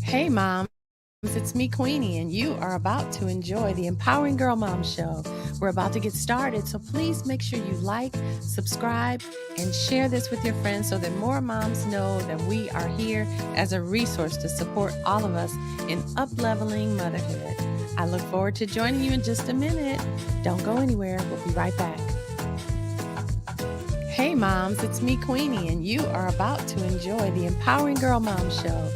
Hey, moms, it's me, Queenie, and you are about to enjoy the Empowering Girl Mom Show. We're about to get started, so please make sure you like, subscribe, and share this with your friends so that more moms know that we are here as a resource to support all of us in up-leveling motherhood. I look forward to joining you in just a minute. Don't go anywhere. We'll be right back. Hey, moms, it's me, Queenie, and you are about to enjoy the Empowering Girl Mom Show.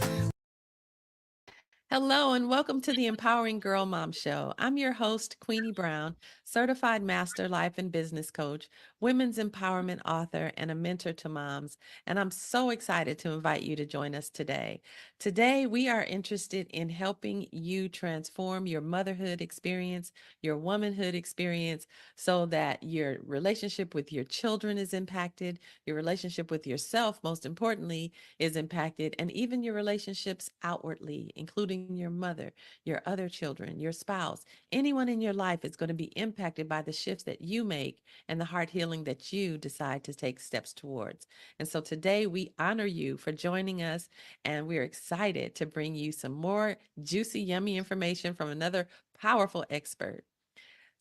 Hello, and welcome to the Empowering Girl Mom Show. I'm your host, Queenie Brown, certified master life and business coach, women's empowerment author, and a mentor to moms. And I'm so excited to invite you to join us today. Today, we are interested in helping you transform your motherhood experience, your womanhood experience, so that your relationship with your children is impacted, your relationship with yourself, most importantly, is impacted, and even your relationships outwardly, including your mother, your other children, your spouse, anyone in your life is going to be impacted by the shifts that you make and the heart healing that you decide to take steps towards. And so today we honor you for joining us, and we're excited to bring you some more juicy, yummy information from another powerful expert.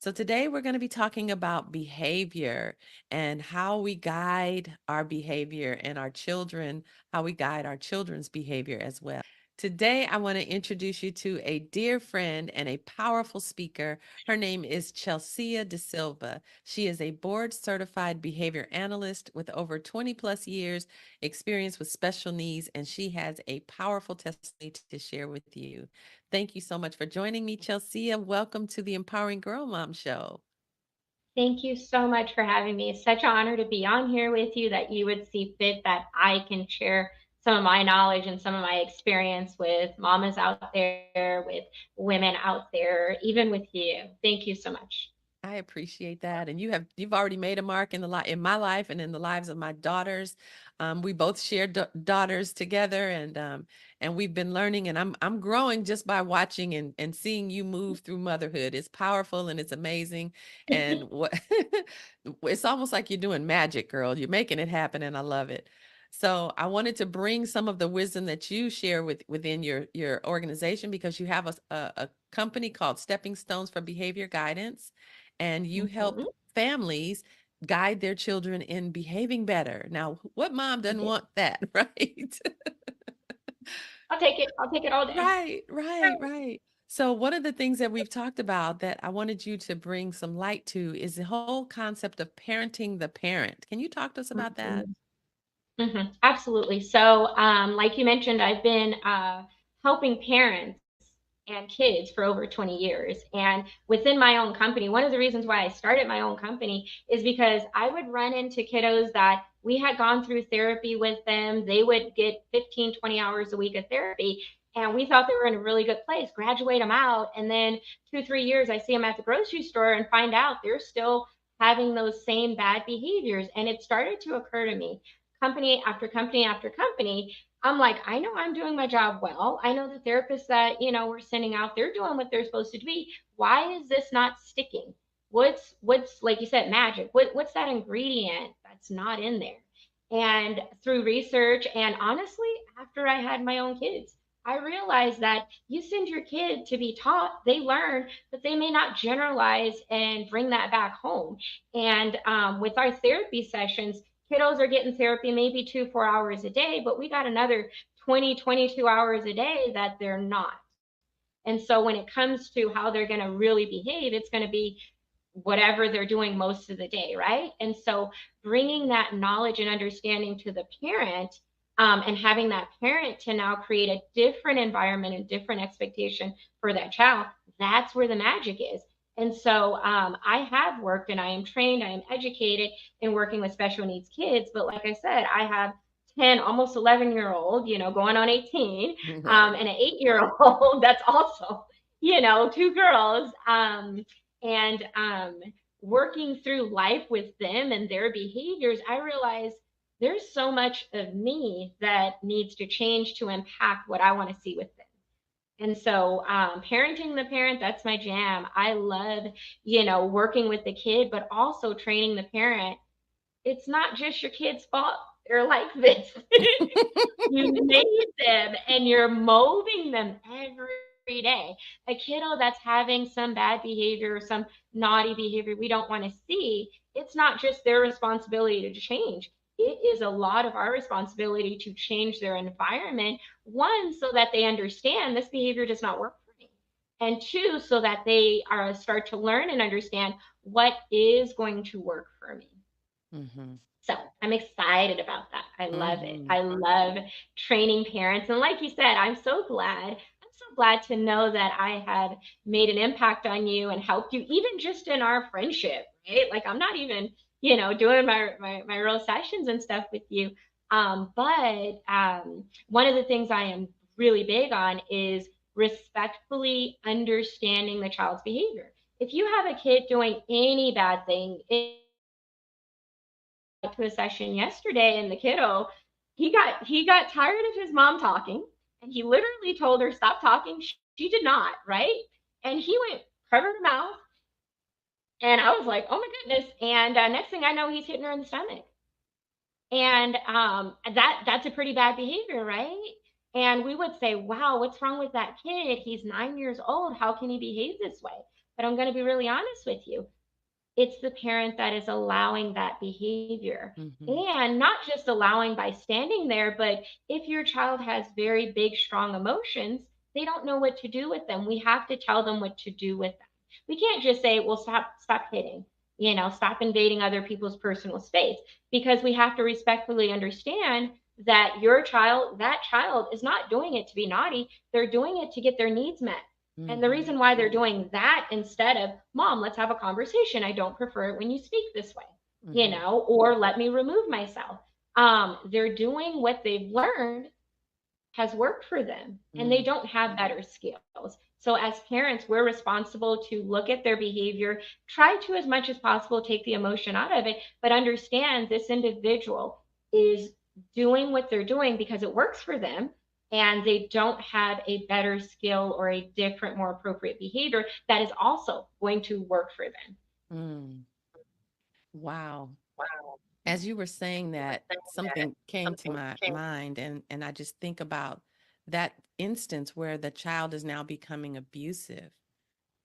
So, today we're going to be talking about behavior and how we guide our behavior and our children, how we guide our children's behavior as well. Today, I want to introduce you to a dear friend and a powerful speaker. Her name is Chelsea DeSilva. She is a board certified behavior analyst with over 20 plus years experience with special needs, and she has a powerful testimony to share with you. Thank you so much for joining me, Chelsea. Welcome to the Empowering Girl Mom Show. Thank you so much for having me. It's such an honor to be on here with you that you would see fit that I can share some of my knowledge and some of my experience with mamas out there, with women out there, even with you. Thank you so much. I appreciate that, and you've already made a mark in the in my life and in the lives of my daughters. We both share daughters together, and we've been learning, and I'm growing just by watching and seeing you move through motherhood. It's powerful and it's amazing, and what it's almost like you're doing magic, girl. You're making it happen, and I love it. So I wanted to bring some of the wisdom that you share within your organization, because you have a company called Stepping Stones for Behavior Guidance, and you help Mhm. families guide their children in behaving better. Now, what mom I doesn't do. want that, right? I'll take it. I'll take it all day. Right, right, right. So, one of the things that we've talked about that I wanted you to bring some light to is the whole concept of parenting the parent. Can you talk to us about that? Mhm. Absolutely. So, like you mentioned, I've been helping parents and kids for over 20 years. And within my own company, one of the reasons why I started my own company is because I would run into kiddos that we had gone through therapy with them. They would get 15, 20 hours a week of therapy. And we thought they were in a really good place, graduate them out. And then 2, 3 years, I see them at the grocery store and find out they're still having those same bad behaviors. And it started to occur to me, company after company after company, I'm like, I know I'm doing my job well. I know the therapists that, we're sending out, they're doing what they're supposed to be. Why is this not sticking? What's like you said, magic? What's that ingredient that's not in there? And through research and honestly, after I had my own kids, I realized that you send your kid to be taught, they learn, but they may not generalize and bring that back home. And with our therapy sessions, kiddos are getting therapy maybe 2, 4 hours a day, but we got another 20, 22 hours a day that they're not. And so when it comes to how they're going to really behave, it's going to be whatever they're doing most of the day, right? And so bringing that knowledge and understanding to the parent, and having that parent to now create a different environment and different expectation for that child, that's where the magic is. And so I have worked and I am trained, I am educated in working with special needs kids. But like I said, I have 10, almost 11-year old, going on 18, Right. and an 8-year old that's also, two girls. And working through life with them and their behaviors, I realized there's so much of me that needs to change to impact what I want to see with them. And so, parenting the parent, that's my jam. I love, working with the kid, but also training the parent. It's not just your kid's fault. They're like this. You made them and you're molding them every day. A kiddo that's having some bad behavior, some naughty behavior we don't want to see, it's not just their responsibility to change. It is a lot of our responsibility to change their environment. One, so that they understand this behavior does not work for me. And two, so that they are start to learn and understand what is going to work for me. Mm-hmm. So I'm excited about that. I love it. Mm-hmm. I love training parents. And like you said, I'm so glad. I'm so glad to know that I had made an impact on you and helped you, even just in our friendship, right? Like I'm not even, doing my real sessions and stuff with you. But one of the things I am really big on is respectfully understanding the child's behavior. If you have a kid doing any bad thing, to a session yesterday and the kiddo he got tired of his mom talking and he literally told her stop talking. She did not, right? And he went covered her mouth and I was like, oh my goodness. And next thing I know, he's hitting her in the stomach. And that's a pretty bad behavior, right? And we would say, wow, what's wrong with that kid? He's 9 years old. How can he behave this way? But I'm going to be really honest with you, it's the parent that is allowing that behavior. Mm-hmm. And not just allowing by standing there, but if your child has very big, strong emotions, they don't know what to do with them. We have to tell them what to do with them. We can't just say, well, stop hitting, stop invading other people's personal space, because we have to respectfully understand that that child is not doing it to be naughty. They're doing it to get their needs met. And the Mm-hmm. reason why they're doing that instead of, Mom, let's have a conversation. I don't prefer it when you speak this way, Mm-hmm. or let me remove myself. They're doing what they've learned has worked for them and they don't have better skills. So, as parents, we're responsible to look at their behavior, try to, as much as possible, take the emotion out of it, but understand this individual is doing what they're doing because it works for them and they don't have a better skill or a different, more appropriate behavior that is also going to work for them. Mm-hmm. Wow. As you were saying that, something came to my mind, and I just think about that instance where the child is now becoming abusive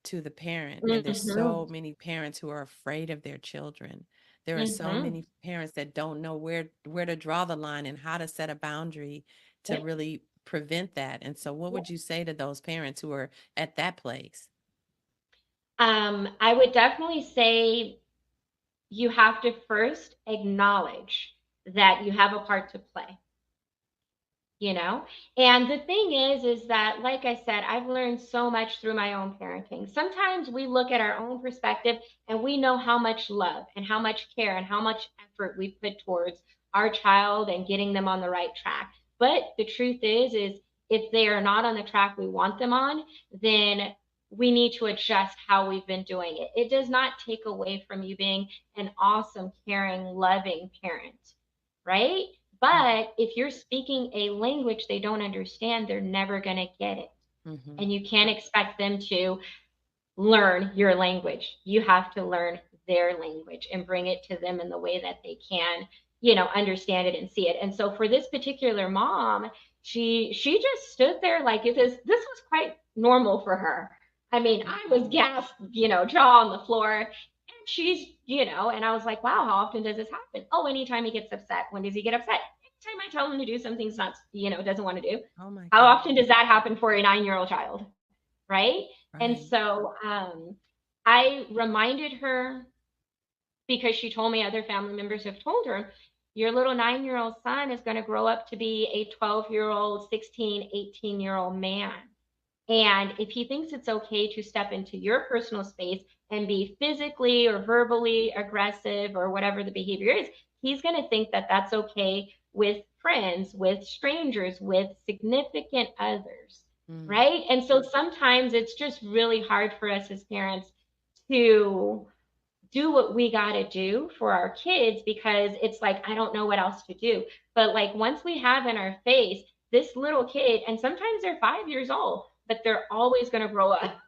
to the parent, and there's Mm-hmm. so many parents who are afraid of their children. There are so Mm-hmm. many parents that don't know where to draw the line and how to set a boundary to Yep. really prevent that. And so what would you say to those parents who are at that place? I would definitely say you have to first acknowledge that you have a part to play, you know? And the thing is that, like I said, I've learned so much through my own parenting. Sometimes we look at our own perspective and we know how much love and how much care and how much effort we put towards our child and getting them on the right track. But the truth is if they are not on the track we want them on, then we need to adjust how we've been doing it. It does not take away from you being an awesome, caring, loving parent, right? But if you're speaking a language they don't understand, they're never going to get it. Mm-hmm. And you can't expect them to learn your language. You have to learn their language and bring it to them in the way that they can, understand it and see it. And so for this particular mom, she just stood there like this was quite normal for her. I mean, I was gasped, jaw on the floor. And and I was like, wow, how often does this happen? Oh, anytime he gets upset. When does he get upset? Anytime I tell him to do something he's not, doesn't want to do. Oh my How God. often does that happen for a 9-year-old child? Right? And Right. so I reminded her, because she told me other family members have told her, your little 9-year-old son is going to grow up to be a 12-year-old, 16, 18-year-old man. And if he thinks it's okay to step into your personal space and be physically or verbally aggressive or whatever the behavior is, he's going to think that that's okay with friends, with strangers, with significant others, Mm. right? And so sometimes it's just really hard for us as parents to do what we got to do for our kids, because it's like, I don't know what else to do. But like once we have in our face this little kid, and sometimes they're 5 years old, but they're always going to grow up,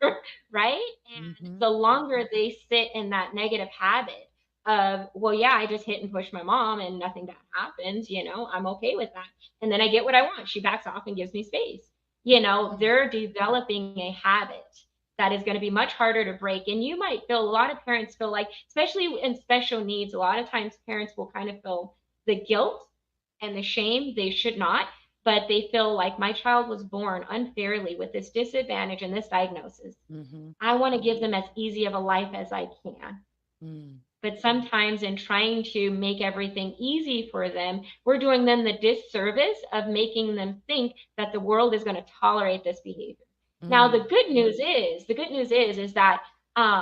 right? And Mm-hmm. the longer they sit in that negative habit of, well, yeah, I just hit and push my mom and nothing bad happens, I'm okay with that. And then I get what I want. She backs off and gives me space. Mm. They're developing a habit that is going to be much harder to break. And you might feel, a lot of parents feel like, especially in special needs, a lot of times parents will kind of feel the guilt and the shame. They should not, but they feel like my child was born unfairly with this disadvantage and this diagnosis. Mhm. I want to give them as easy of a life as I can. Mm. But sometimes in trying to make everything easy for them, we're doing them the disservice of making them think that the world is going to tolerate this behavior. Now, Mm. the good news is that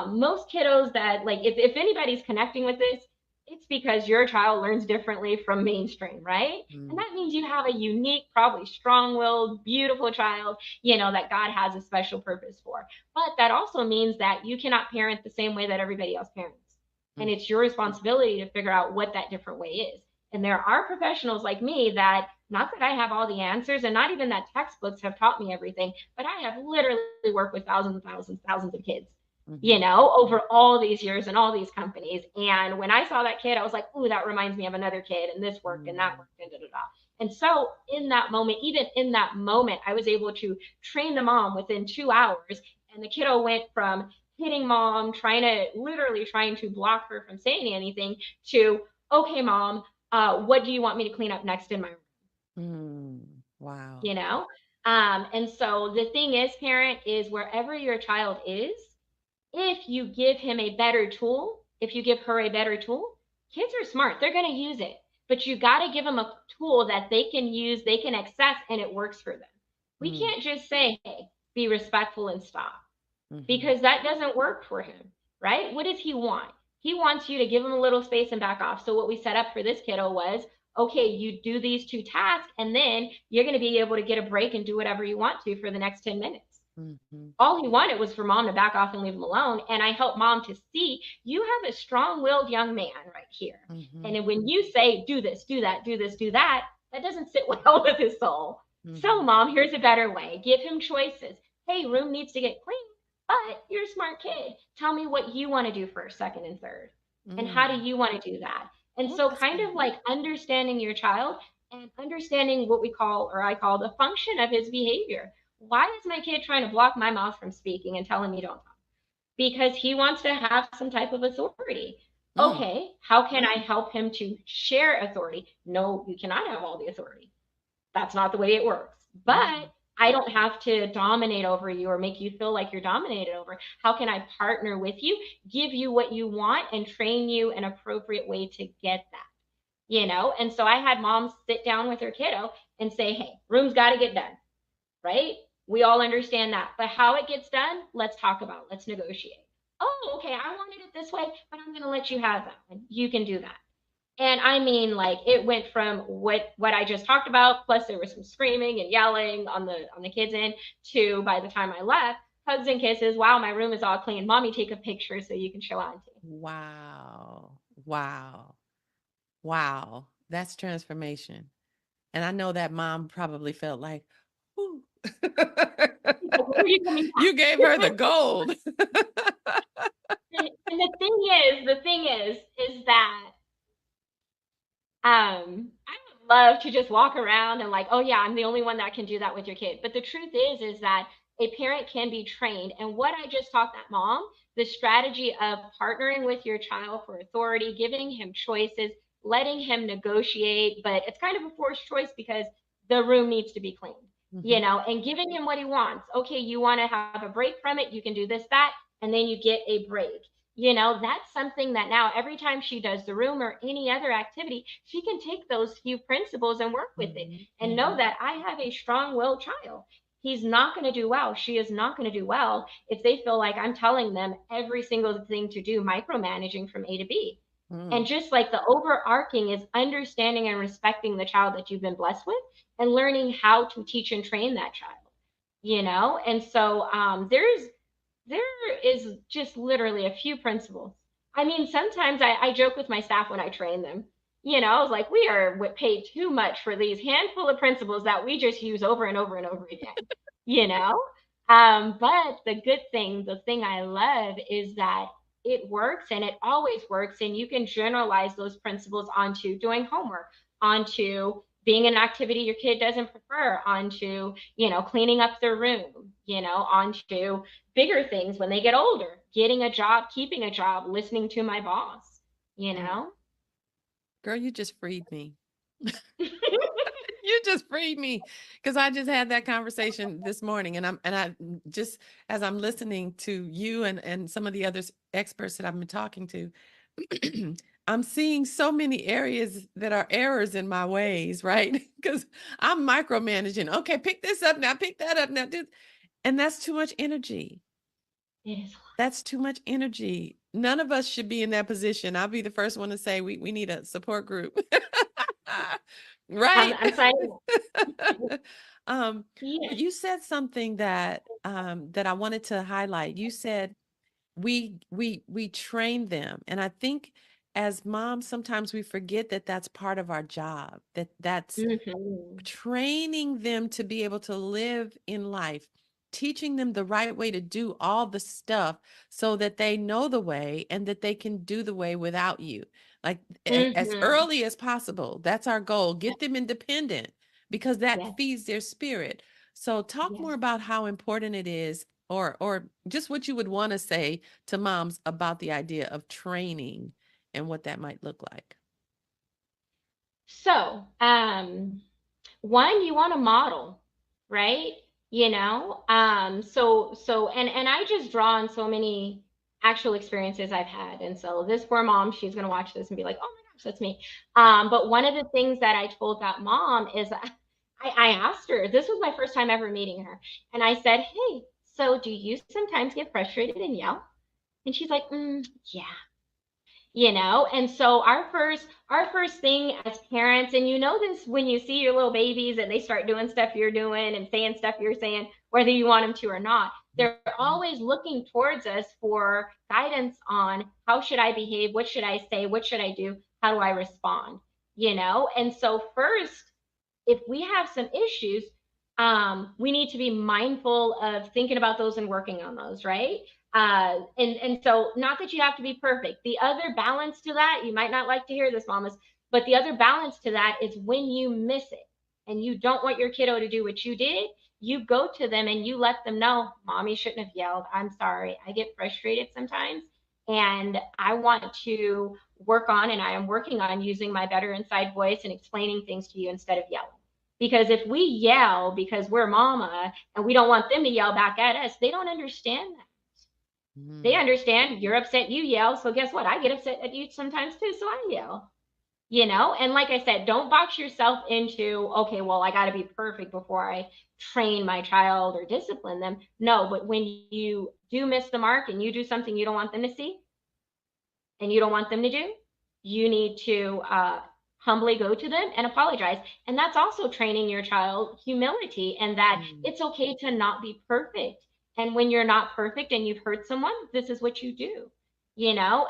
most kiddos that, like, if anybody's connecting with this, it's because your child learns differently from mainstream, right? And Mm. that means you have a unique, probably strong-willed, beautiful child, that God has a special purpose for. But that also means that you cannot parent the same way that everybody else parents. And Mm. it's your responsibility to figure out what that different way is. And there are professionals like me that, not that I have all the answers and not even that textbooks have taught me everything, but I have literally worked with thousands and thousands, thousands of kids, Mhm. over all these years and all these companies. And when I saw that kid, I was like, ooh, that reminds me of another kid, and this worked and that Mm. worked and da da da. And so in that moment, even in that moment, I was able to train the mom within 2 hours. And the kiddo went from hitting mom, literally trying to block her from saying anything, to, okay, mom, what do you want me to clean up next in my room? Mm. Wow. You know? And so the thing is, parent, is wherever your child is, if you give him a better tool, if you give her a better tool, kids are smart. They're going to use it. But you got to give them a tool that they can use, they can access, and it works for them. We Mm. can't just say, hey, be respectful and stop, Mhm. because that doesn't work for him, right? What does he want? He wants you to give him a little space and back off. So what we set up for this kiddo was, okay, you do these 2 tasks, and then you're going to be able to get a break and do whatever you want to for the next 10 minutes. Mhm. All he wanted was for mom to back off and leave him alone. And I helped mom to see, you have a strong willed young man right here. Mhm. And when you say, do this, do that, do this, do that, that doesn't sit well with his soul. So, Mhm. mom, here's a better way. Give him choices. Hey, room needs to get clean, but you're a smart kid. Tell me what you want to do first, second, and third. And how do Mm. you want to do that? And Oh, so, that's kind of good. like understanding your child and understanding what we call, or I call, the function of his behavior. Why is my kid trying to block my mouth from speaking and telling me don't talk? Because he wants to have some type of authority. Mm. Okay, how can I help him to share authority? No, you cannot have all the authority. That's not the way it works. Mm. But I don't have to dominate over you or make you feel like you're dominated over. How can I partner with you, give you what you want, and train you an appropriate way to get that? And so I had moms sit down with her kiddo and say, hey, room's got to get done, right? We all understand that. But how it gets done, let's talk about. Let's negotiate. Oh, okay, I wanted it this way, but I'm going to let you have that one. You can do that. And I mean, like, it went from what I just talked about, plus there was some screaming and yelling on the kids' end, to, by the time I left, hugs and kisses. Wow, my room is all clean. Mommy, take a picture so you can show auntie. Wow. Wow. Wow. That's transformation. And I know that mom probably felt like, "Ooh." Like, where are you coming You gave her the back? gold. And the thing is that I would love to just walk around and, like, oh yeah, I'm the only one that can do that with your kid. But the truth is that a parent can be trained. And what I just taught that mom, the strategy of partnering with your child for authority, giving him choices, letting him negotiate, but it's kind of a forced choice because the room needs to be cleaned, Mhm. and giving him what he wants. Okay, you want to have a break from it, you can do this, that, and then you get a break. That's something that now every time she does the room or any other activity, she can take those few principles and work with it Mhm. and know Mhm. that I have a strong willed child. He's not going to do well. She is not going to do well if they feel like I'm telling them every single thing to do, micromanaging from A to B. And Mm. just like the overarching is understanding and respecting the child that you've been blessed with and learning how to teach and train that child. And so there is just literally a few principles. I mean, sometimes I joke with my staff when I train them. I was like, we are paid too much for these handful of principles that we just use over and over and over again. you know? But the thing I love is that it works and it always works. And you can generalize those principles onto doing homework, onto being an activity your kid doesn't prefer, onto, cleaning up their room, onto bigger things when they get older, getting a job, keeping a job, Mm. listening to my boss, you Mm. know? Girl, you just freed me. You just freed me because I just had that conversation this morning, and I just as I'm listening to you and some of the other experts that I've been talking to, I'm seeing so many areas that are errors in my ways, right? Because I'm micromanaging. Okay, pick this up now, pick that up now, and that's too much energy. It is. That's too much energy. None of us should be in that position. I'll be the first one to say we need a support group. Right? I'm signing. um, Yeah. but you said something that I wanted to highlight. You said we train them, and I think as moms sometimes we forget that that's part of our job. That's Hmm. training them to be able to live in life, teaching them the right way to do all the stuff so that they know the way and that they can do the way without you. Like as Hmm. early as possible. That's our goal. Get them independent because that Yes. feeds their spirit. So talk Yes. more about how important it is or just what you would want to say to moms about the idea of training and what that might look like. So, one, you want to model, right? And I just draw on so many actual experiences I've had. And so this poor mom, she's going to watch this and be like, oh my gosh, that's me. But one of the things that I told that mom is I asked her, this was my first time ever meeting her. And I said, hey, so do you sometimes get frustrated and yell? And she's like, yeah. And so our first thing as parents, and this when you see your little babies and they start doing stuff you're doing and saying stuff you're saying, whether you want them to or not, they're Mhm. always looking towards us for guidance on how should I behave, what should I say, what should I do, how do I respond. And so first, if we have some issues, we need to be mindful of thinking about those and working on those, right? And so, not that you have to be perfect. The other balance to that, you might not like to hear this, mamas, but the other balance to that is when you miss it and you don't want your kiddo to do what you did, you go to them and you let them know, mommy shouldn't have yelled. I'm sorry. I get frustrated sometimes. And I want to work on, and I am working on using my better inside voice and explaining things to you instead of yelling. Because if we yell because we're mama and we don't want them to yell back at us, they don't understand that. They Mhm. understand you're upset, you yell. So guess what? I get upset at you sometimes too. So I yell. And like I said, don't box yourself into, okay, well, I got to be perfect before I train my child or discipline them. No, but when you do miss the mark and you do something you don't want them to see and you don't want them to do, you need to humbly go to them and apologize. And that's also training your child humility and that Mhm. it's okay to not be perfect. And when you're not perfect and you've hurt someone, this is what you do.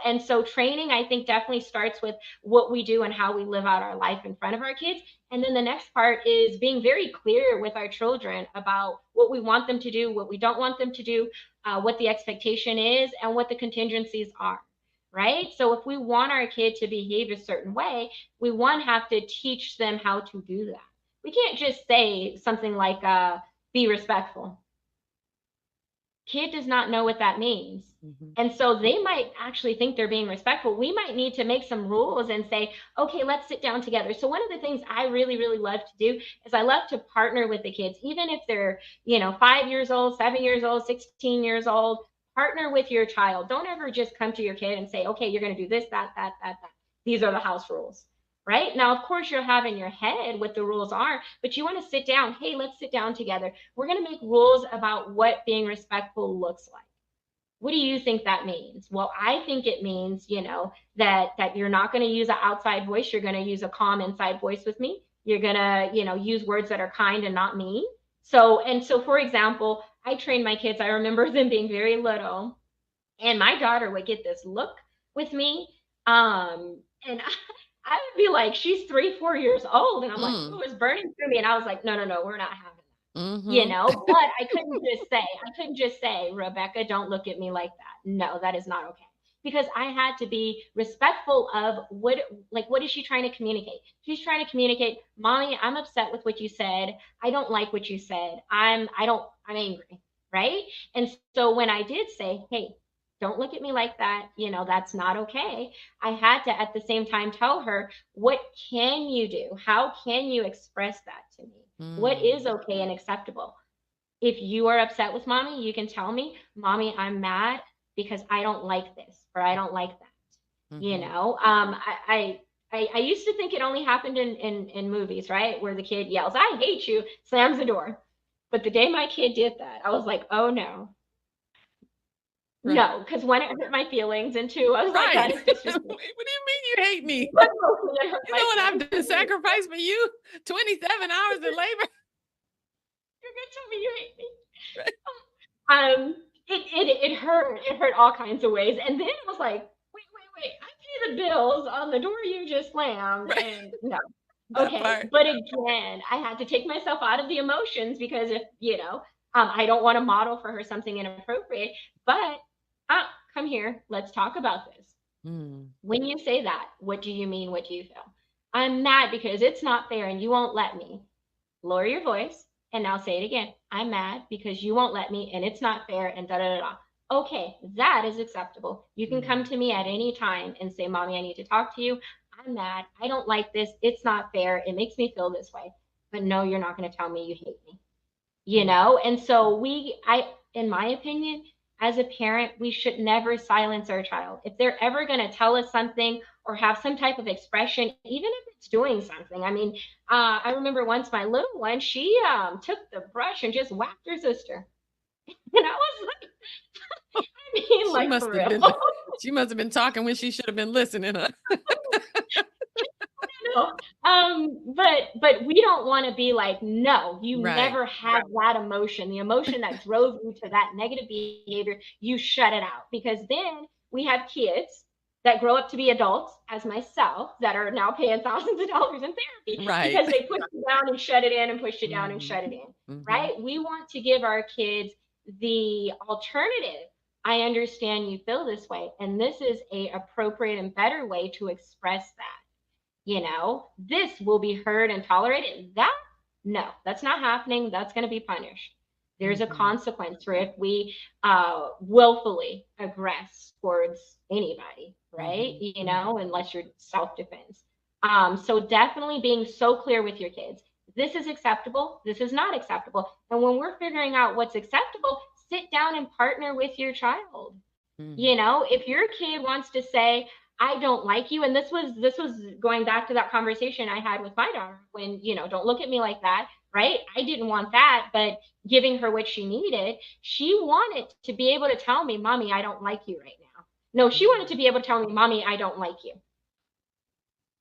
And so training, I think, definitely starts with what we do and how we live out our life in front of our kids. And then the next part is being very clear with our children about what we want them to do, what we don't want them to do, what the expectation is, and what the contingencies are, right? So if we want our kid to behave a certain way, we one have to teach them how to do that. We can't just say something like be respectful. Kid does not know what that means. Mhm. And so they might actually think they're being respectful. We might need to make some rules and say, okay, let's sit down together. So one of the things I really, really love to do is I love to partner with the kids, even if they're, 5 years old, 7 years old, 16 years old. Partner with your child. Don't ever just come to your kid and say, okay, you're going to do this, that, that, that, that. These are the house rules. Right now, of course, you'll have in your head what the rules are, but you want to sit down. Hey, let's sit down together. We're going to make rules about what being respectful looks like. What do you think that means? Well, I think it means, that you're not going to use an outside voice. You're going to use a calm inside voice with me. You're going to, use words that are kind and not mean. So for example, I train my kids. I remember them being very little, and my daughter would get this look with me. And I would be like, she's 3, 4 years old. And I'm like, Mm. oh, it's burning through me. And I was like, no, no, no, we're not having that. Mhm. But I couldn't just say, Rebecca, don't look at me like that. No, that is not okay. because I had to be respectful of what is she trying to communicate? She's trying to communicate, mommy, I'm upset with what you said. I don't like what you said. I'm angry, right? And so when I did say, hey, don't look at me like that, that's not okay. I had to at the same time tell her, what can you do? How can you express that to me? What is Mm. okay and acceptable? If you are upset with mommy, you can tell me, mommy, I'm mad because I don't like this or I don't like that. Mm-hmm. I used to think it only happened in movies, right? Where the kid yells, I hate you, slams the door. But the day my kid did that, I was like, oh no, Right. no, because one, it hurt my feelings, and two, I was like, Right. that is What do disrespectful. you mean you hate me? But mostly it hurt You know my what feelings I've done? because Sacrifice for you? 27 hours in labor. you're gonna tell me you hate me. Right. It hurt. It hurt all kinds of ways. And then it was like, wait. I pay the bills on the door you just slammed. Right. And no. That Okay. part. But again, I had to take myself out of the emotions because if, I don't want to model for her something inappropriate. But come here. Let's talk about this. Mm. When you say that, what do you mean? What do you feel? I'm mad because it's not fair and you won't let me. Lower your voice and now say it again. I'm mad because you won't let me and it's not fair and da da da da. Okay, that is acceptable. You can come Mm. to me at any time and say, mommy, I need to talk to you. I'm mad. I don't like this. It's not fair. It makes me feel this way. But no, you're not going to tell me you hate me, Mm. and so in my opinion, as a parent, we should never silence our child if they're ever going to tell us something or have some type of expression, even if it's doing something. I mean, I remember once my little one, she took the brush and just whacked her sister, and I was like, I mean, She like, must for have real. been she must have been talking when she should have been listening, huh? know. But we don't want to be like, no, you Right. never had that emotion, the emotion that drove you to that negative behavior, you shut it out. Because then we have kids that grow up to be adults, as myself, that are now paying thousands of dollars in therapy Right. because they pushed it down and shut it in and pushed it down and Mhm. shut it in. Mhm. Right? We want to give our kids the alternative. I understand you feel this way, and this is a appropriate and better way to express that. This will be heard and tolerated. That, no, that's not happening. That's going to be punished. There's a Mhm. consequence for if we willfully aggress towards anybody, right? Mhm. Unless you're self-defense. So definitely being so clear with your kids. This is acceptable. This is not acceptable. And when we're figuring out what's acceptable, sit down and partner with your child. Mm. If your kid wants to say, I don't like you, and this was going back to that conversation I had with my daughter when, don't look at me like that, right? I didn't want that, but giving her what she needed, she wanted to be able to tell me, mommy, I don't like you right now. No, she wanted to Mm. be able to tell me, mommy, I don't like you.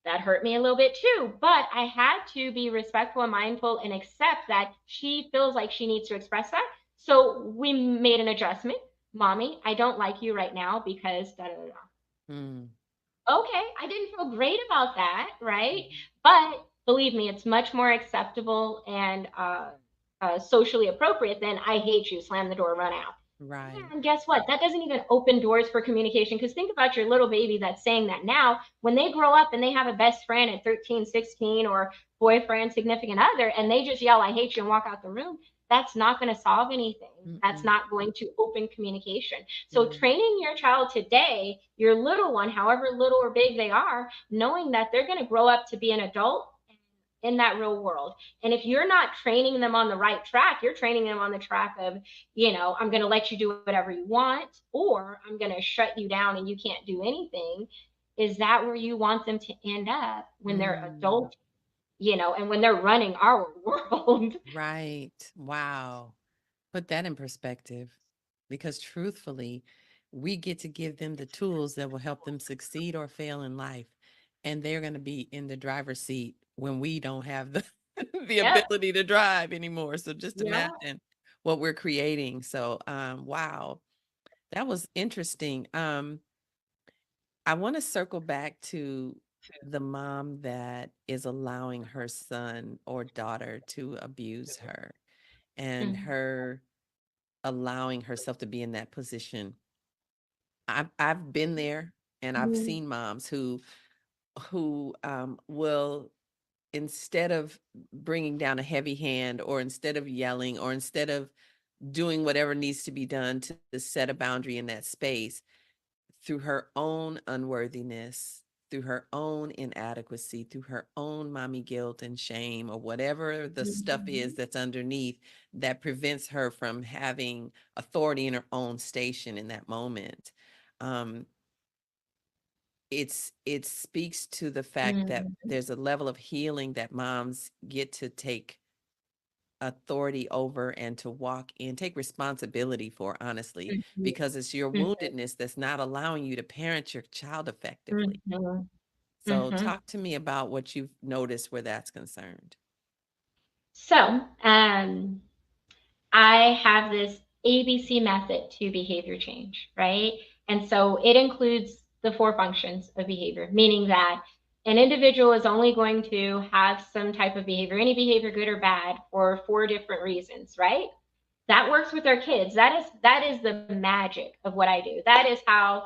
That hurt me a little bit too, but I had to be respectful and mindful and accept that she feels like she needs to express that. So we made an adjustment. Mommy, I don't like you right now because da da da. Mm. Okay, I didn't feel great about that, right? Mhm. But believe me, it's much more acceptable and socially appropriate than I hate you, slam the door, run out. Right. And guess what? That doesn't even open doors for communication. Because think about your little baby that's saying that now. When they grow up and they have a best friend at 13, 16, or boyfriend, significant other, and they just yell, I hate you, and walk out the room, that's not going to solve anything. That's Mm-mm. not going to open communication. So, Right. training your child today, your little one, however little or big they are, knowing that they're going to grow up to be an adult in that real world. And if you're not training them on the right track, you're training them on the track of, I'm going to let you do whatever you want, or I'm going to shut you down and you can't do anything. Is that where you want them to end up when they're Mm. adult, and when they're running our world? Right. Wow. Put that in perspective because truthfully, we get to give them the tools that will help them succeed or fail in life. And they're going to be in the driver's seat when we don't have the, the Yep. ability to drive anymore. So just Yeah. imagine what we're creating. So, wow, that was interesting. I want to circle back to the mom that is allowing her son or daughter to abuse her and Mm-hmm. her allowing herself to be in that position. I've been there, and I've Mm, seen moms who will, instead of bringing down a heavy hand, or instead of yelling, or instead of doing whatever needs to be done to set a boundary in that space, through her own unworthiness, through her own inadequacy, through her own mommy guilt and shame, or whatever the stuff is mhm, that's underneath, that prevents her from having authority in her own station in that moment. Um, it speaks to the fact that mhm, there's a level of healing that moms get to take authority over, and to walk in, take responsibility for, honestly, mhm, because it's your mhm, woundedness that's not allowing you to parent your child effectively. mhm, So mhm. talk to me about what you've noticed where that's concerned. So, I have this ABC method to behavior change, right? And so it includes the four functions of behavior, meaning that an individual is only going to have some type of behavior, any behavior, good or bad, for four different reasons, right? That works with our kids. That is the magic of what I do. That is how,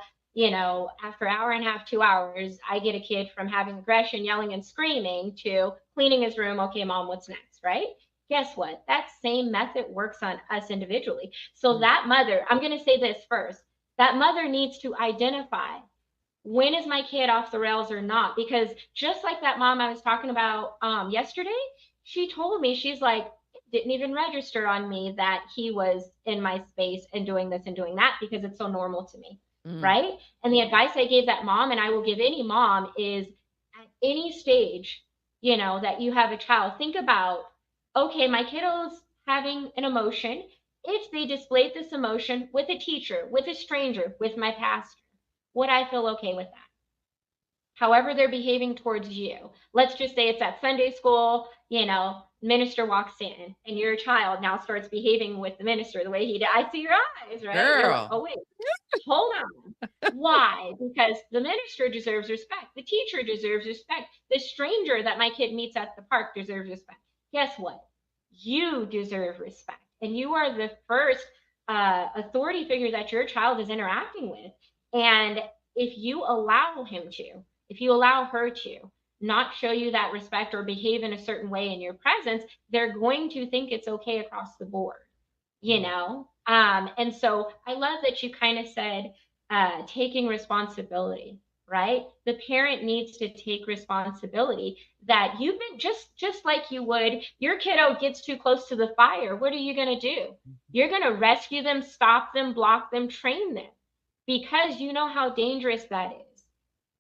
after an hour and a half, 2 hours, I get a kid from having aggression, yelling and screaming, to cleaning his room. Okay, mom, what's next, right? Guess what? That same method works on us individually. So Mm, that mother, I'm going to say this first, that mother needs to identify, when is my kid off the rails or not? Because just like that mom I was talking about yesterday, she told me, she's like, it didn't even register on me that he was in my space and doing this and doing that, because it's so normal to me. mm, Right. And the advice I gave that mom, and I will give any mom, is at any stage, that you have a child, think about, okay, my kiddo's having an emotion. If they displayed this emotion with a teacher, with a stranger, with my pastor, would I feel okay with that? However they're behaving towards you. Let's just say it's at Sunday school, minister walks in and your child now starts behaving with the minister the way he did. I see your eyes, right? You're like, girl. oh, wait, hold on. Why? Because the minister deserves respect. The teacher deserves respect. The stranger that my kid meets at the park deserves respect. Guess what? You deserve respect. And you are the first authority figure that your child is interacting with. And if you allow him to, if you allow her to not show you that respect or behave in a certain way in your presence, they're going to think it's okay across the board, Mm, and so I love that you kind of said taking responsibility, right? The parent needs to take responsibility, that you've been just like you would, your kiddo gets too close to the fire. What are you going to do? mhm, You're going to rescue them, stop them, block them, train them, because you know how dangerous that is.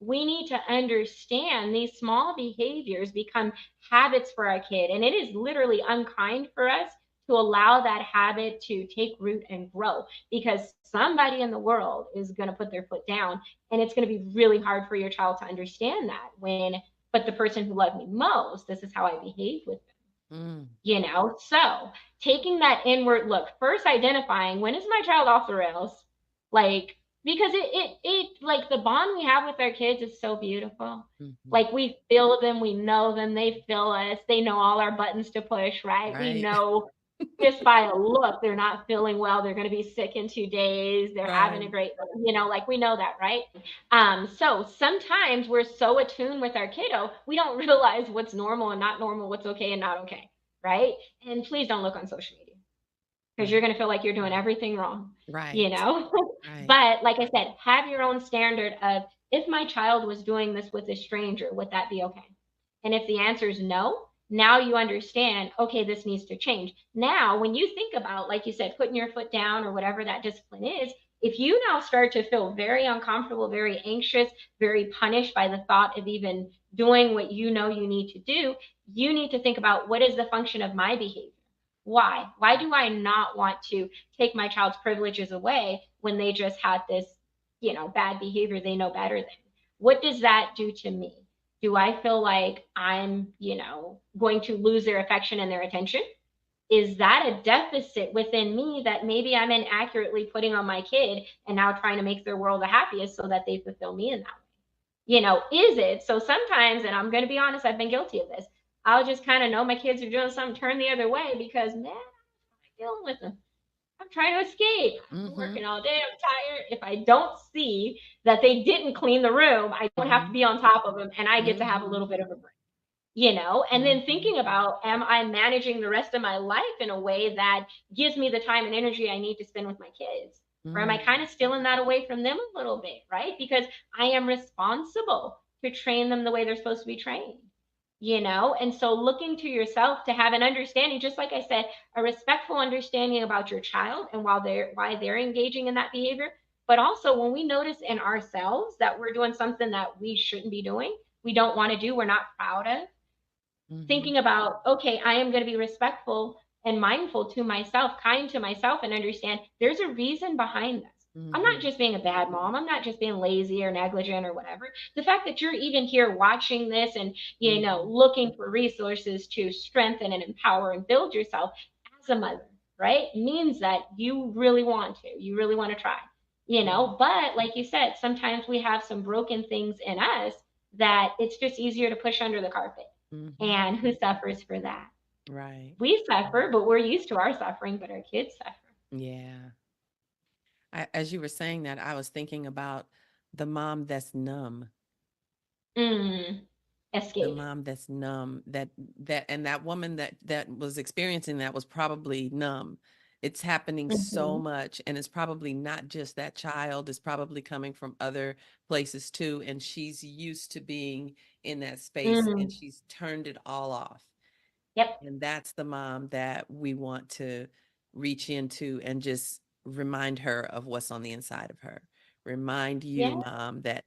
We need to understand these small behaviors become habits for our kid, and it is literally unkind for us to allow that habit to take root and grow, because somebody in the world is going to put their foot down, and it's going to be really hard for your child to understand that, but the person who loved me most, this is how I behave with them. mm, So taking that inward look, first identifying, when is my child off the rails? Like, because like the bond we have with our kids is so beautiful. mhm. Like, we feel them, we know them, they feel us, they know all our buttons to push, right? We Right. know just by a look, they're not feeling well, they're going to be sick in 2 days, they're having a Right. great, like, we know that, right? So sometimes we're so attuned with our kiddo, we don't realize what's normal and not normal, what's okay and not okay, right? And please don't look on social media, because you're Right. going to feel like you're doing everything wrong, you Right. know? Right. But like I said, have your own standard of, if my child was doing this with a stranger, would that be okay? And if the answer is no, now you understand, okay, this needs to change. Now, when you think about, like you said, putting your foot down or whatever that discipline is, if you now start to feel very uncomfortable, very anxious, very punished by the thought of even doing what you know you need to do, you need to think about, what is the function of my behavior? Why? Why do I not want to take my child's privileges away when they just had this, bad behavior they know better than? What does that do to me? Do I feel like I'm, going to lose their affection and their attention? Is that a deficit within me that maybe I'm inaccurately putting on my kid and now trying to make their world the happiest so that they fulfill me in that way? Is it? So sometimes, and I'm going to be honest, I've been guilty of this. I'll just kind of know my kids are doing something, turn the other way, because, man, I'm dealing with them. I'm trying to escape. I'm Mm-hmm. working all day. I'm tired. If I don't see that they didn't clean the room, I don't have to Mm-hmm. be on top of them and I get to have a Mm-hmm. little bit of a break, and then Mm-hmm. thinking about, am I managing the rest of my life in a way that gives me the time and energy I need to spend with my kids? Or am I Mm-hmm. kind of stealing that away from them a little bit, right? Because I am responsible to train them the way they're supposed to be trained, And so looking to yourself to have an understanding, just like I said, a respectful understanding about your child and why they're engaging in that behavior. But also when we notice in ourselves that we're doing something that we shouldn't be doing, we don't want to do, we're not proud of, Mm-hmm. thinking about, okay, I am going to be respectful and mindful to myself, kind to myself, and understand there's a reason behind this. I'm not Mm-hmm. just being a bad mom. I'm not just being lazy or negligent or whatever. The fact that you're even here watching this and, Mm-hmm. looking for resources to strengthen and empower and build yourself as a mother, right? Means that you really want to try, but like you said, sometimes we have some broken things in us that it's just easier to push under the carpet. Mm-hmm. And who suffers for that? Right. We suffer, but we're used to our suffering, but our kids suffer. Yeah. As you were saying that, I was thinking about the mom that's numb, Mm, the escape. mom that's numb, and that woman that was experiencing that was probably numb. It's happening so Mm-hmm. much, and it's probably not just that child, it's probably coming from other places too, and she's used to being in that space and Mm, she's turned it all off. yep. And that's the mom that we want to reach into and just remind her of what's on the inside of her. Remind you, Yeah. mom, that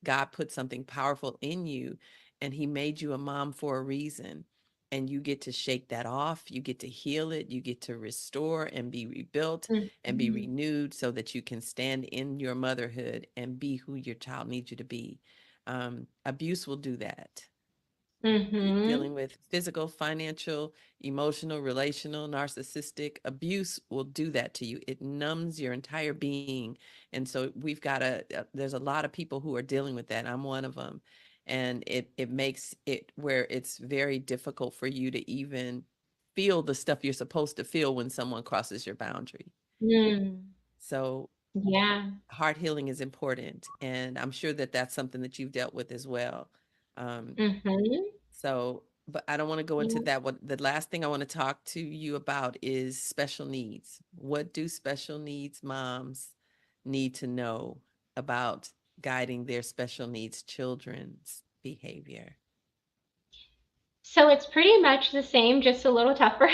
God put something powerful in you and he made you a mom for a reason. And you get to shake that off. You get to heal it. You get to restore and be rebuilt and be Mm-hmm. renewed so that you can stand in your motherhood and be who your child needs you to be. Abuse will do that. Mm-hmm. Dealing with physical, financial, emotional, relational, narcissistic abuse will do that to you. It numbs your entire being. And so we've got there's a lot of people who are dealing with that. I'm one of them. And it makes it where it's very difficult for you to even feel the stuff you're supposed to feel when someone crosses your boundary. Mm. So Yeah. heart healing is important. And I'm sure that that's something that you've dealt with as well. Um, Mm-hmm. so, but I don't want to go into Yeah. that. What the last thing I want to talk to you about is special needs. What do special needs moms need to know about guiding their special needs children's behavior? So it's pretty much the same, just a little tougher.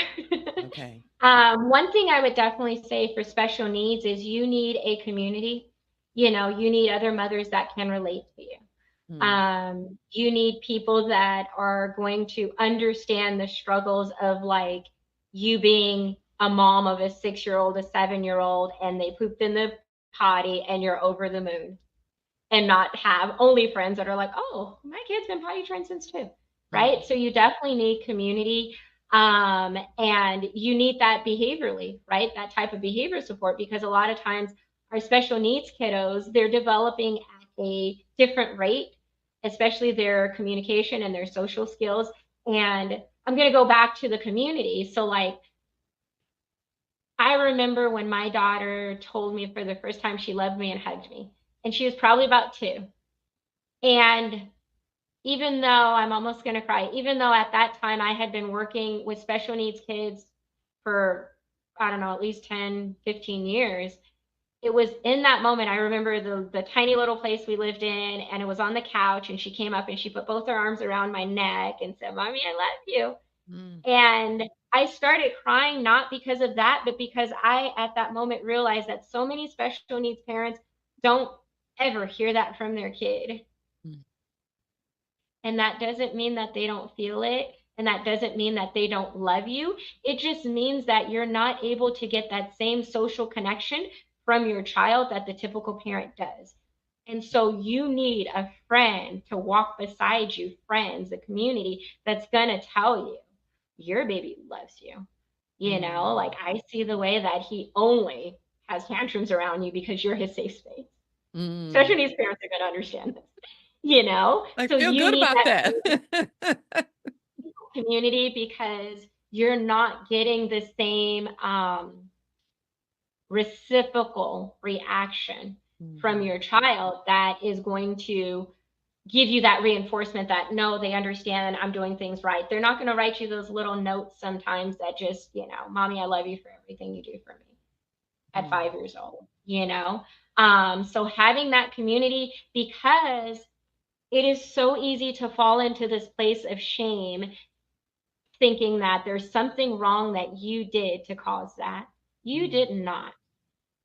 Okay. One thing I would definitely say for special needs is you need a community. You need other mothers that can relate to you. Hmm. You need people that are going to understand the struggles of like you being a mom of a 6-year-old, a 7-year-old, and they pooped in the potty and you're over the moon, and not have only friends that are like, oh, my kid's been potty trained since 2, right? So Hmm. you definitely need community. And you need that behaviorally, right? That type of behavior support, because a lot of times our special needs kiddos, they're developing at a different rate, especially their communication and their social skills. And I'm going to go back to the community. So, like, I remember when my daughter told me for the first time she loved me and hugged me, and she was probably about 2. And even though I'm almost going to cry, even though at that time I had been working with special needs kids for, I don't know, at least 10, 15 years, it was in that moment. I remember the tiny little place we lived in, and it was on the couch, and she came up and she put both her arms around my neck and said, Mommy, I love you. Hmm. And I started crying, not because of that, but because I, at that moment, realized that so many special needs parents don't ever hear that from their kid. Hmm. And that doesn't mean that they don't feel it. And that doesn't mean that they don't love you. It just means that you're not able to get that same social connection from your child that the typical parent does. And so you need a friend to walk beside you, friends, a community that's going to tell you your baby loves you. Like Hmm. I see the way that he only has tantrums around you because you're his safe space. Hmm. Special needs parents are going to understand this, I so feel you good need about that that. community because you're not getting the same reciprocal reaction from Mhm. your child that is going to give you that reinforcement that no, they understand I'm doing things right. They're not going to write you those little notes sometimes that just, mommy, I love you for everything you do for me at Mm. 5 years old. So having that community, because it is so easy to fall into this place of shame, thinking that there's something wrong that you did to cause that. You Mm. did not.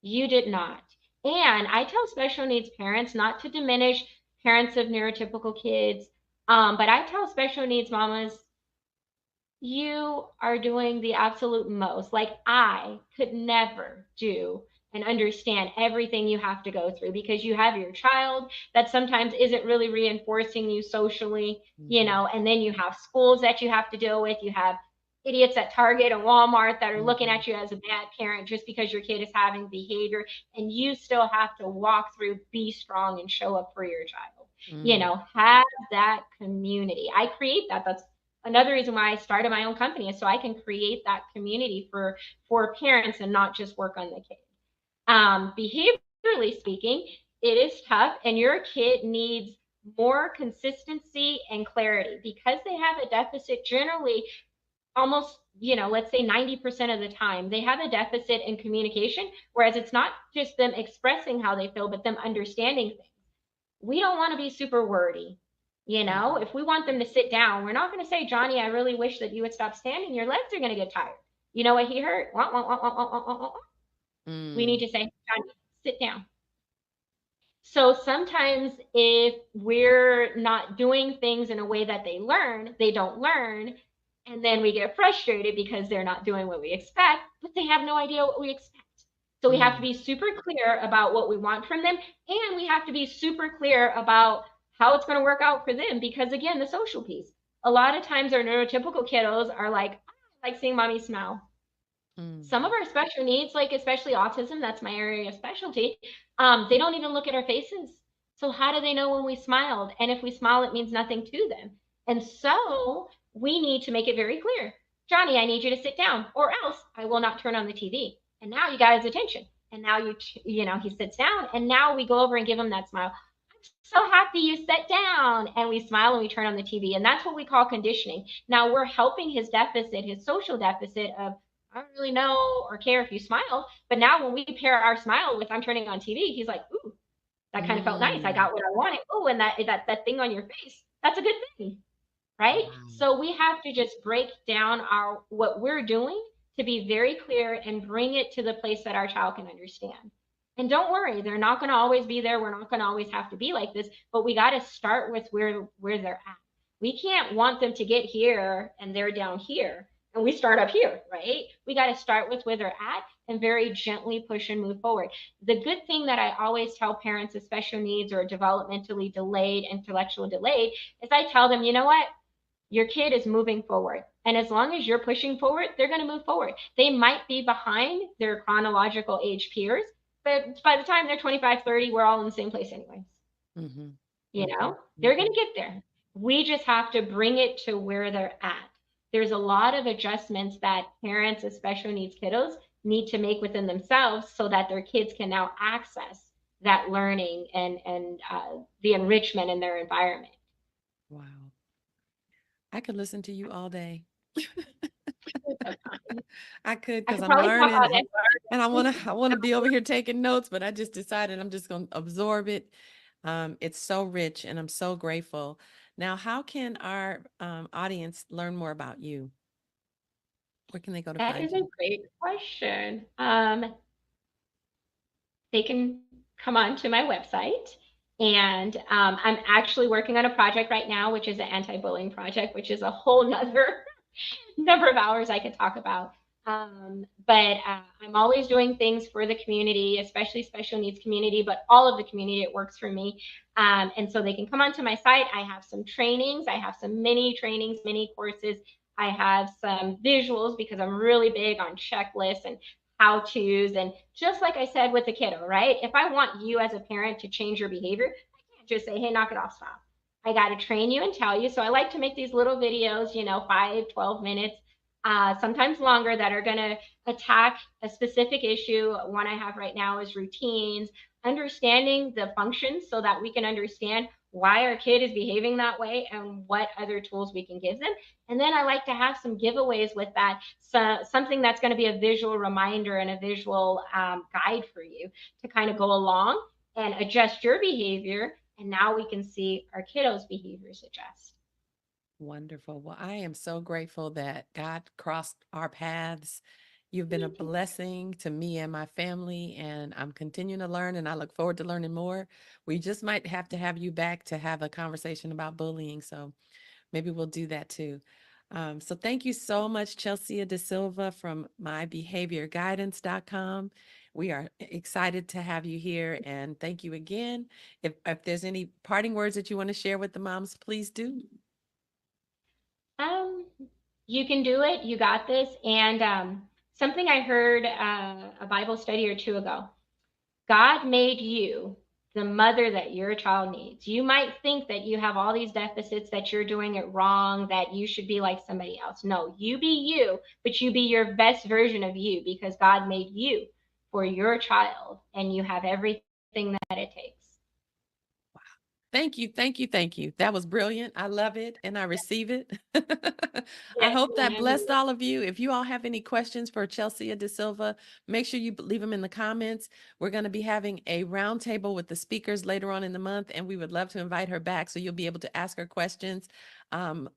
You did not. And I tell special needs parents not to diminish parents of neurotypical kids, but I tell special needs mamas, you are doing the absolute most. Like, I could never do and understand everything you have to go through because you have your child that sometimes isn't really reinforcing you socially, Mhm. and then you have schools that you have to deal with. You have idiots at Target and Walmart that are looking Mhm. at you as a bad parent just because your kid is having behavior, and you still have to walk through, be strong, and show up for your child. Mm. Have that community. I create that. That's another reason why I started my own company, is so I can create that community for parents and not just work on the kid. Behaviorally speaking, it is tough, and your kid needs more consistency and clarity because they have a deficit generally. Almost, let's say 90% of the time, they have a deficit in communication, whereas it's not just them expressing how they feel, but them understanding things. We don't want to be super wordy. Mhm. If we want them to sit down, we're not going to say, Johnny, I really wish that you would stop standing. Your legs are going to get tired. You know what he hurt? Wah, wah, wah, wah, wah, wah, wah. We need Mm. to say, Johnny, sit down. So sometimes if we're not doing things in a way that they don't learn. And then we get frustrated because they're not doing what we expect, but they have no idea what we expect. So we have to Mm. be super clear about what we want from them. And we have to be super clear about how it's going to work out for them. Because again, the social piece. A lot of times our neurotypical kiddos are like, I like seeing mommy smile. Some of Mm. our special needs, like especially autism, that's my area of specialty, they don't even look at our faces. So how do they know when we smiled? And if we smile, it means nothing to them. And so we need to make it very clear. Johnny, I need you to sit down, or else I will not turn on the TV. And now you got his attention. And now he sits down, and now we go over and give him that smile. I'm so happy you sat down. And we smile and we turn on the TV. And that's what we call conditioning. Now we're helping his deficit, his social deficit of, I don't really know or care if you smile. But now when we pair our smile with I'm turning on TV, he's like, ooh, that kind of felt nice. I Mm. got what I wanted. Oh, and that thing on your face, that's a good thing, right? Wow. So we have to just break down our what we're doing to be very clear and bring it to the place that our child can understand. And don't worry, they're not going to always be there. We're not going to always have to be like this, but we got to start with where they're at. We can't want them to get here and they're down here and we start up here, right? We got to start with where they're at and very gently push and move forward. The good thing that I always tell parents of special needs or developmentally delayed, intellectual delayed, is I tell them, you know what? Your kid is moving forward. And as long as you're pushing forward, they're going to move forward. They might be behind their chronological age peers, but by the time they're 25, 30, we're all in the same place anyways. Mhm. You Mhm. know, they're going Mhm. to get there. We just have to bring it to where they're at. There's a lot of adjustments that parents of special needs kiddos need to make within themselves so that their kids can now access that learning and the enrichment in their environment. Wow. I could listen to you all day. I could I because could I'm probably talk learning all day. and I wanna be over here taking notes, but I just decided I'm just gonna absorb it. It's so rich and I'm so grateful. Now, how can our audience learn more about you? Where can they go to That find is a you? great question. They can come on to my website. And I'm actually working on a project right now, which is an anti-bullying project, which is a whole nother number of hours I could talk about. But I'm always doing things for the community, especially special needs community, but all of the community, it works for me. And so they can come onto my site. I have some trainings. I have some mini trainings, mini courses. I have some visuals because I'm really big on checklists and how to's. And just like I said with the kiddo, right? If I want you as a parent to change your behavior, I can't just say, hey, knock it off, stop. I got to train you and tell you. So I like to make these little videos, 5, 12 minutes. sometimes longer, that are going to attack a specific issue. One I have right now is routines, understanding the functions so that we can understand why our kid is behaving that way and what other tools we can give them. And then I like to have some giveaways with that, so something that's going to be a visual reminder and a visual guide for you to kind of go along and adjust your behavior. And now we can see our kiddos' behaviors adjust. Wonderful. Well, I am so grateful that God crossed our paths. You've been a blessing to me and my family, and I'm continuing to learn, and I look forward to learning more. We just might have to have you back to have a conversation about bullying. So maybe we'll do that too. So thank you so much, Chelsea DeSilva from mybehaviorguidance.com. We are excited to have you here, and thank you again. If there's any parting words that you want to share with the moms, please do. Um, you can do it. You got this. And something I heard a Bible study or two ago. God made you the mother that your child needs. You might think that you have all these deficits, that you're doing it wrong, that you should be like somebody else. No, you be you, but you be your best version of you, because God made you for your child and you have everything that it takes. Thank you, thank you, thank you. That was brilliant. I love it and I receive it. I Yes, hope that ma'am. blessed all of you. If you all have any questions for Chelsea De Silva, make sure you leave them in the comments. We're going to be having a roundtable with the speakers later on in the month, and we would love to invite her back so you'll be able to ask her questions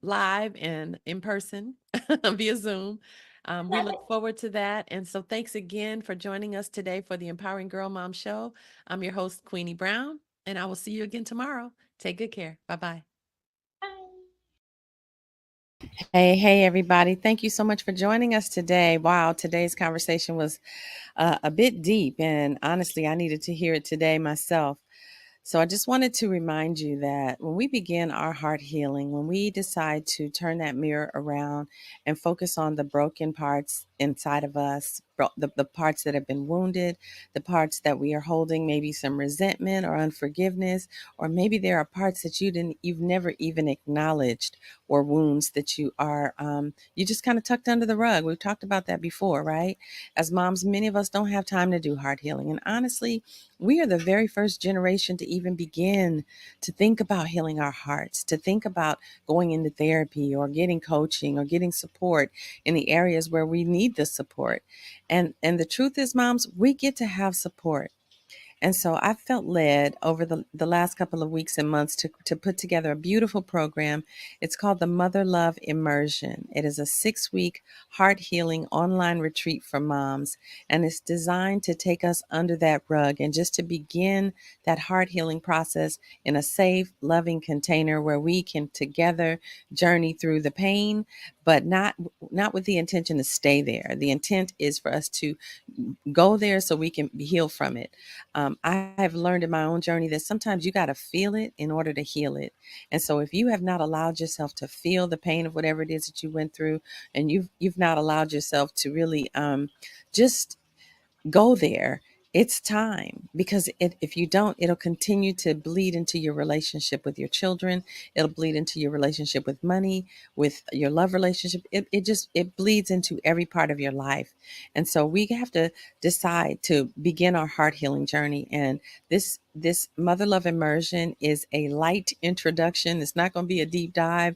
live and in person via Zoom. We Love it. look forward to that. And so thanks again for joining us today for the Empowering Girl Mom Show. I'm your host, Queenie Brown, and I will see you again tomorrow. Take good care. Bye bye. Bye. Hey, everybody. Thank you so much for joining us today. Wow, today's conversation was a bit deep, and honestly, I needed to hear it today myself. So I just wanted to remind you that when we begin our heart healing, when we decide to turn that mirror around and focus on the broken parts inside of us, the parts that have been wounded, the parts that we are holding, maybe some resentment or unforgiveness, or maybe there are parts that you've never even acknowledged, or wounds that you just kind of tucked under the rug. We've talked about that before, right? As moms, many of us don't have time to do heart healing. And honestly, we are the very first generation to even begin to think about healing our hearts, to think about going into therapy or getting coaching or getting support in the areas where we need the support. And the truth is, moms, we get to have support. And so I felt led over the last couple of weeks and months to put together a beautiful program. It's called the Mother Love Immersion. It is a 6-week heart healing online retreat for moms. And it's designed to take us under that rug and just to begin that heart healing process in a safe, loving container where we can together journey through the pain, but not with the intention to stay there. The intent is for us to go there so we can heal from it. I have learned in my own journey that sometimes you got to feel it in order to heal it. And so if you have not allowed yourself to feel the pain of whatever it is that you went through, and you've not allowed yourself to really just go there, it's time, because if you don't, it'll continue to bleed into your relationship with your children. It'll bleed into your relationship with money, with your love relationship. It bleeds into every part of your life. And so we have to decide to begin our heart healing journey. And this mother love immersion is a light introduction. It's not going to be a deep dive,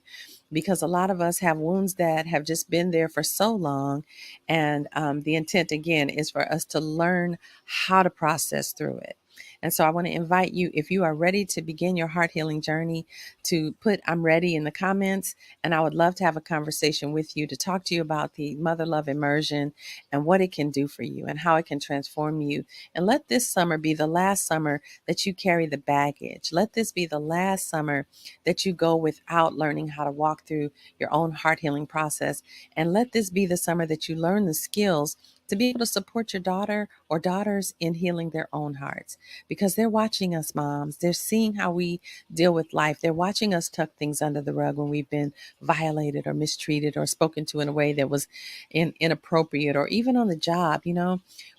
because a lot of us have wounds that have just been there for so long. And the intent, again, is for us to learn how to process through it. And so I want to invite you, if you are ready to begin your heart healing journey, to put "I'm ready" in the comments. And I would love to have a conversation with you to talk to you about the Mother Love Immersion and what it can do for you and how it can transform you. And let this summer be the last summer that you carry the baggage. Let this be the last summer that you go without learning how to walk through your own heart healing process. And let this be the summer that you learn the skills to be able to support your daughter or daughters in healing their own hearts, because they're watching us, moms. They're seeing how we deal with life. They're watching us tuck things under the rug when we've been violated or mistreated or spoken to in a way that was inappropriate, or even on the job.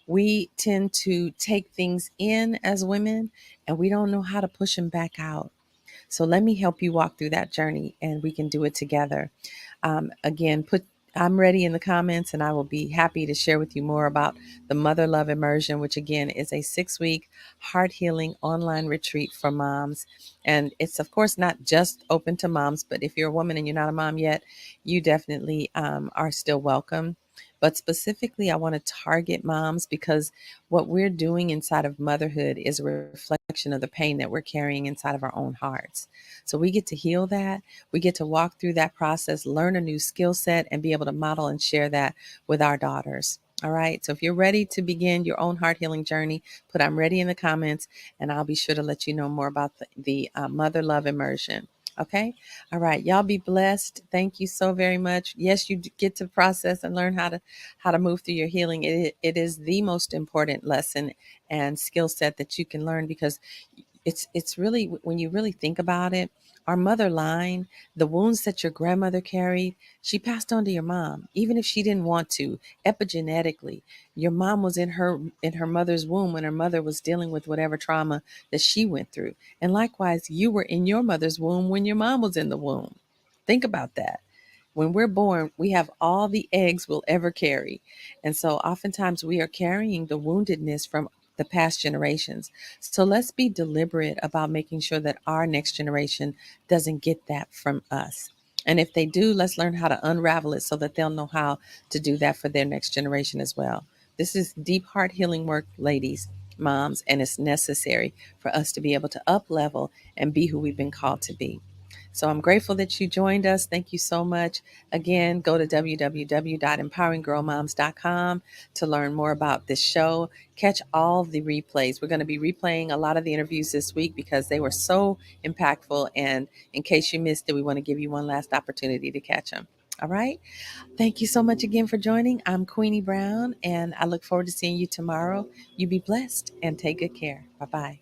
We tend to take things in as women, and we don't know how to push them back out. So let me help you walk through that journey, and we can do it together. Again, I'm ready in the comments, and I will be happy to share with you more about the Mother Love Immersion, which again is a 6 week heart healing online retreat for moms. And it's, of course, not just open to moms, but if you're a woman and you're not a mom yet, you definitely are still welcome. But specifically, I want to target moms because what we're doing inside of motherhood is a reflection of the pain that we're carrying inside of our own hearts. So we get to heal that. We get to walk through that process, learn a new skill set, and be able to model and share that with our daughters. All right. So if you're ready to begin your own heart healing journey, put "I'm ready" in the comments, and I'll be sure to let you know more about the Mother Love Immersion. Okay. All right. Y'all be blessed. Thank you so very much. Yes, you get to process and learn how to move through your healing. It is the most important lesson and skill set that you can learn because it's really, when you really think about it, our mother line, the wounds that your grandmother carried, she passed on to your mom, even if she didn't want to. Epigenetically, your mom was in her mother's womb when her mother was dealing with whatever trauma that she went through, and likewise, you were in your mother's womb when your mom was in the womb. Think about that. When we're born, we have all the eggs we'll ever carry. And so oftentimes we are carrying the woundedness from the past generations. So let's be deliberate about making sure that our next generation doesn't get that from us. And if they do, let's learn how to unravel it so that they'll know how to do that for their next generation as well. This is deep heart healing work, ladies, moms, and it's necessary for us to be able to up level and be who we've been called to be. So I'm grateful that you joined us. Thank you so much. Again, go to www.empoweringgirlmoms.com to learn more about this show. Catch all the replays. We're going to be replaying a lot of the interviews this week because they were so impactful. And in case you missed it, we want to give you one last opportunity to catch them. All right. Thank you so much again for joining. I'm Queenie Brown, and I look forward to seeing you tomorrow. You be blessed and take good care. Bye bye.